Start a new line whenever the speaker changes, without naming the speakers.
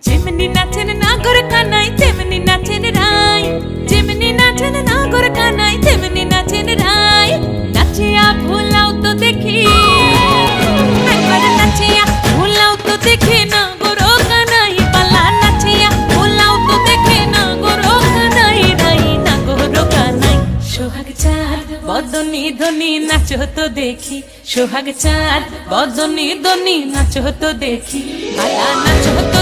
যেমনি নাচেন নাগর কানাই তেমনি নাচেন রাই, যেমনি নাচেন নাগর কানাই তেমনি নাচেন রাই। নাচিয়া ভোলাও তো দেখি, একবার নাচিয়া ভোলাও তো দেখি নাগর কানাই পালা। নাচিয়া ভোলাও তো দেখি নাগর কানাই রাই, নাগর কানাই। সোহাগ চাঁদ বদনি ধনি নাচো তো দেখি, সোহাগ চাঁদ বদনি ধনি নাচো তো দেখি, পালা নাচো তো